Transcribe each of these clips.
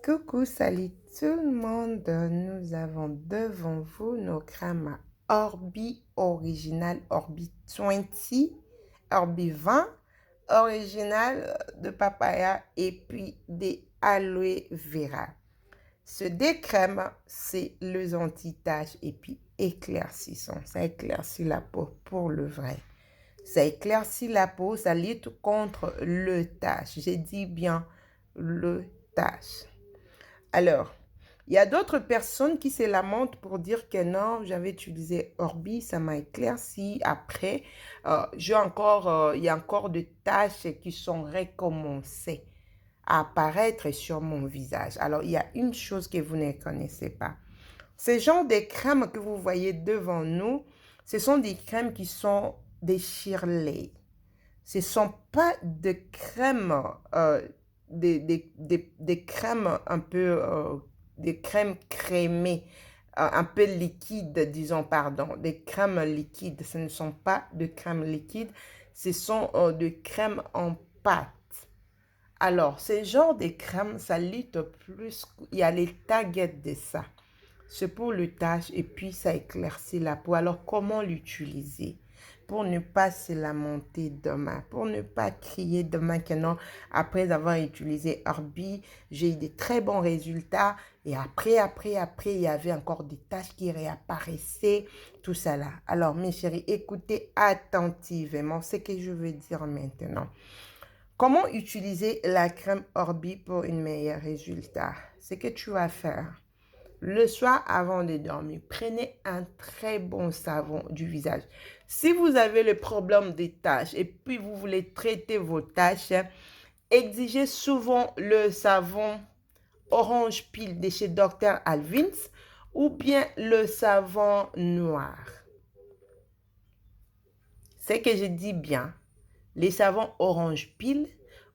Coucou, salut tout le monde. Nous avons devant vous nos crèmes Orbi Original, Orbi 20, Orbi 20, Original de papaya et puis des aloe vera. Ce des crèmes, c'est les anti-taches et puis éclaircissant. Ça éclaircit la peau pour le vrai. Ça éclaircit la peau, ça lutte contre le tache. J'ai dit bien le tache. Alors, il y a d'autres personnes qui se lamentent pour dire que non, j'avais utilisé Orbi, ça m'a éclairci. Après, il y a encore des taches qui sont recommencées à apparaître sur mon visage. Alors, il y a une chose que vous ne connaissez pas. Ces genres de crèmes que vous voyez devant nous, ce sont des crèmes qui sont des Shirley. Ce ne sont pas des crèmes, des crèmes un peu, des crèmes crémées, un peu liquides, disons, pardon, des crèmes liquides. Ce ne sont pas de crèmes liquides, ce sont des crèmes en pâte. Alors, ce genre de crème, ça lutte plus, il y a les taguettes de ça. C'est pour le tache et puis ça éclaircit la peau. Alors, comment l'utiliser? Pour ne pas se lamenter demain, pour ne pas crier demain que non, après avoir utilisé Orbi, j'ai eu de très bons résultats et après, il y avait encore des taches qui réapparaissaient, tout ça là. Alors, mes chéris, écoutez attentivement ce que je veux dire maintenant. Comment utiliser la crème Orbi pour un meilleur résultat? Ce que tu vas faire. Le soir, avant de dormir, prenez un très bon savon du visage. Si vous avez le problème des taches et puis vous voulez traiter vos taches, exigez souvent le savon orange peel de chez Dr. Alvin's ou bien le savon noir. C'est que je dis bien, les savons orange peel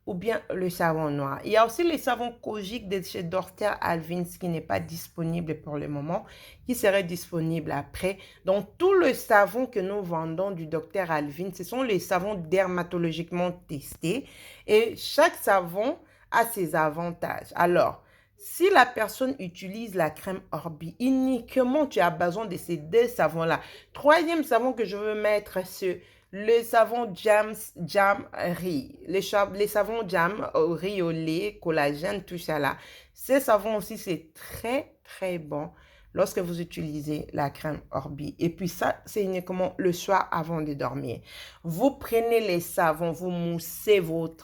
ou bien le savon noir. Il y a aussi le savon Kojic de chez Dr. Alvin's qui n'est pas disponible pour le moment, qui serait disponible après. Donc, tout le savon que nous vendons du Dr. Alvin, ce sont les savons dermatologiquement testés et chaque savon a ses avantages. Alors, si la personne utilise la crème Orbi, uniquement tu as besoin de ces deux savons-là. Troisième savon que je veux mettre, c'est le savon Jam riz, les savons Jam riz au lait, collagène, tout ça là. Ces savons aussi, c'est très bon lorsque vous utilisez la crème Orbi. Et puis ça, c'est uniquement le soir avant de dormir. Vous prenez les savons, vous moussez vos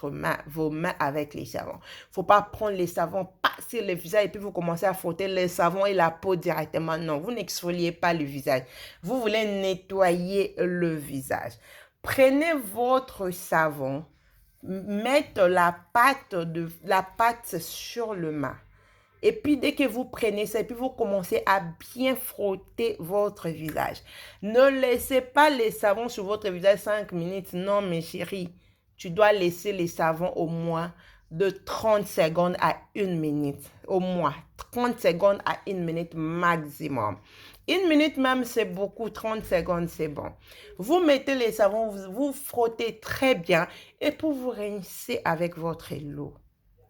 mains avec les savons. Faut pas prendre les savons, passer le visage et puis vous commencez à frotter les savons et la peau directement. Non, vous n'exfoliez pas le visage. Vous voulez nettoyer le visage. Prenez votre savon, mettez la pâte sur le main. Et puis, dès que vous prenez ça, et puis vous commencez à bien frotter votre visage. Ne laissez pas les savons sur votre visage 5 minutes. Non, mes chéris, tu dois laisser les savons au moins de 30 secondes à 1 minute. Au moins 30 secondes à 1 minute maximum. 1 minute même, c'est beaucoup. 30 secondes, c'est bon. Vous mettez les savons, vous frottez très bien et puis vous rincez avec votre eau.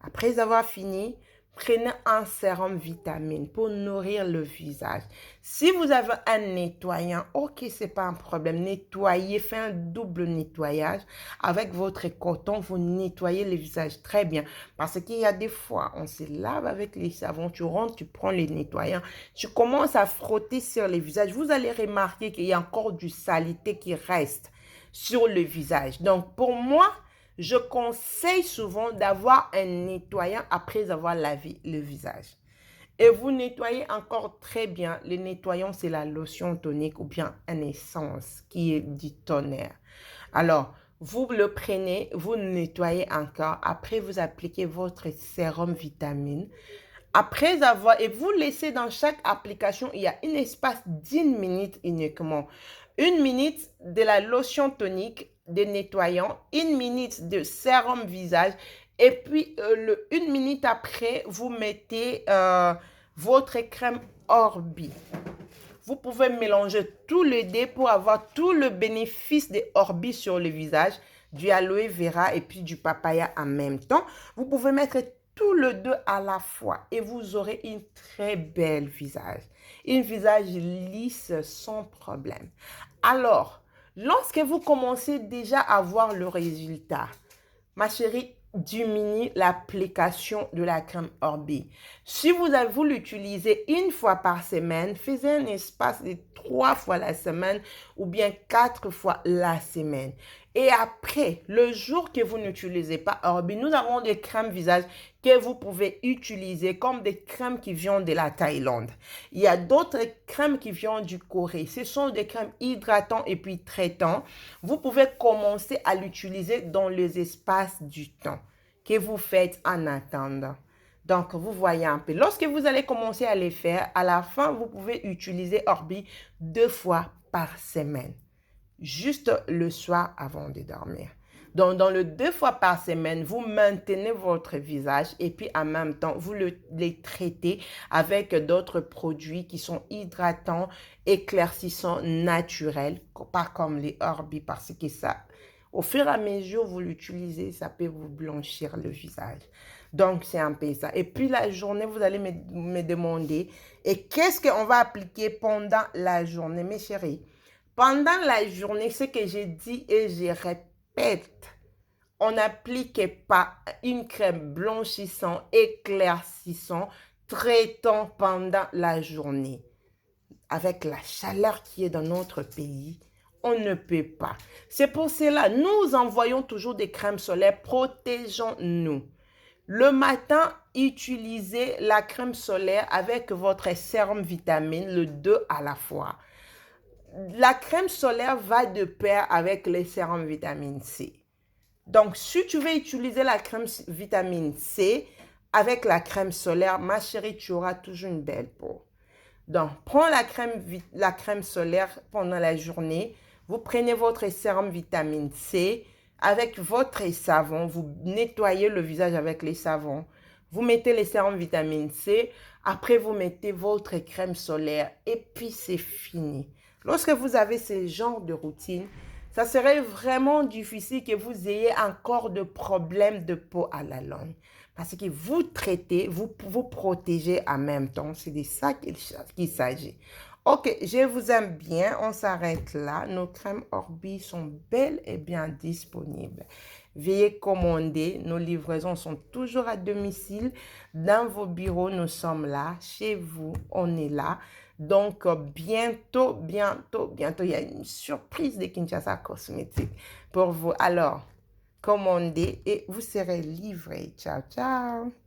Après avoir fini, prenez un sérum vitamine pour nourrir le visage. Si vous avez un nettoyant, ok, c'est pas un problème. Nettoyez, faites un double nettoyage. Avec votre coton, vous nettoyez le visage très bien. Parce qu'il y a des fois, on se lave avec les savons, tu rentres, tu prends les nettoyants, tu commences à frotter sur le visage. Vous allez remarquer qu'il y a encore du saleté qui reste sur le visage. Donc, pour moi, je conseille souvent d'avoir un nettoyant après avoir lavé le visage. Et vous nettoyez encore très bien. Le nettoyant, c'est la lotion tonique ou bien une essence qui est du tonnerre. Alors, vous le prenez, vous nettoyez encore. Après, vous appliquez votre sérum vitamine. Après avoir, et vous laissez dans chaque application, il y a un espace d'1 minute uniquement. 1 minute de la lotion tonique de nettoyant, 1 minute de sérum visage et puis 1 minute après, vous mettez votre crème Orbi. Vous pouvez mélanger tous les deux pour avoir tout le bénéfice de Orbi sur le visage, du aloe vera et puis du papaya en même temps. Vous pouvez mettre tout le deux à la fois et vous aurez une très belle visage. Un visage lisse sans problème. Alors, lorsque vous commencez déjà à voir le résultat, ma chérie, diminue l'application de la crème Orbi. Si vous l'utilisez une fois par semaine, faites un espace de 3 fois la semaine ou bien 4 fois la semaine. Et après, le jour que vous n'utilisez pas Orbi, nous avons des crèmes visage que vous pouvez utiliser comme des crèmes qui viennent de la Thaïlande. Il y a d'autres crèmes qui viennent du Corée. Ce sont des crèmes hydratantes et puis traitantes. Vous pouvez commencer à l'utiliser dans les espaces du temps que vous faites en attendant. Donc, vous voyez un peu. Lorsque vous allez commencer à les faire, à la fin, vous pouvez utiliser Orbi 2 fois par semaine. Juste le soir avant de dormir. Donc, dans le 2 fois par semaine, vous maintenez votre visage et puis en même temps, vous les traitez avec d'autres produits qui sont hydratants, éclaircissants, naturels, pas comme les Orbi parce que ça, au fur et à mesure vous l'utilisez, ça peut vous blanchir le visage. Donc, c'est un peu ça. Et puis, la journée, vous allez me demander, et qu'est-ce qu'on va appliquer pendant la journée, mes chéris? Pendant la journée, ce que j'ai dit et je répète, on n'applique pas une crème blanchissante, éclaircissant, traitant pendant la journée. Avec la chaleur qui est dans notre pays, on ne peut pas. C'est pour cela, nous envoyons toujours des crèmes solaires, protégeons-nous. Le matin, utilisez la crème solaire avec votre sérum vitamine, le 2 à la fois. La crème solaire va de pair avec les sérums vitamine C. Donc, si tu veux utiliser la crème vitamine C avec la crème solaire, ma chérie, tu auras toujours une belle peau. Donc, prends la crème solaire pendant la journée. Vous prenez votre sérum vitamine C avec votre savon. Vous nettoyez le visage avec les savons. Vous mettez les sérums vitamine C. Après, vous mettez votre crème solaire. Et puis, c'est fini. Lorsque vous avez ce genre de routine, ça serait vraiment difficile que vous ayez encore de problèmes de peau à la longue. Parce que vous traitez, vous protégez en même temps. C'est de ça qu'il s'agit. Ok, je vous aime bien. On s'arrête là. Nos crèmes Orbi sont belles et bien disponibles. Veuillez commander. Nos livraisons sont toujours à domicile. Dans vos bureaux, nous sommes là. Chez vous, on est là. Donc, bientôt, il y a une surprise de Kinshasa Cosmétique pour vous. Alors, commandez et vous serez livré. Ciao, ciao.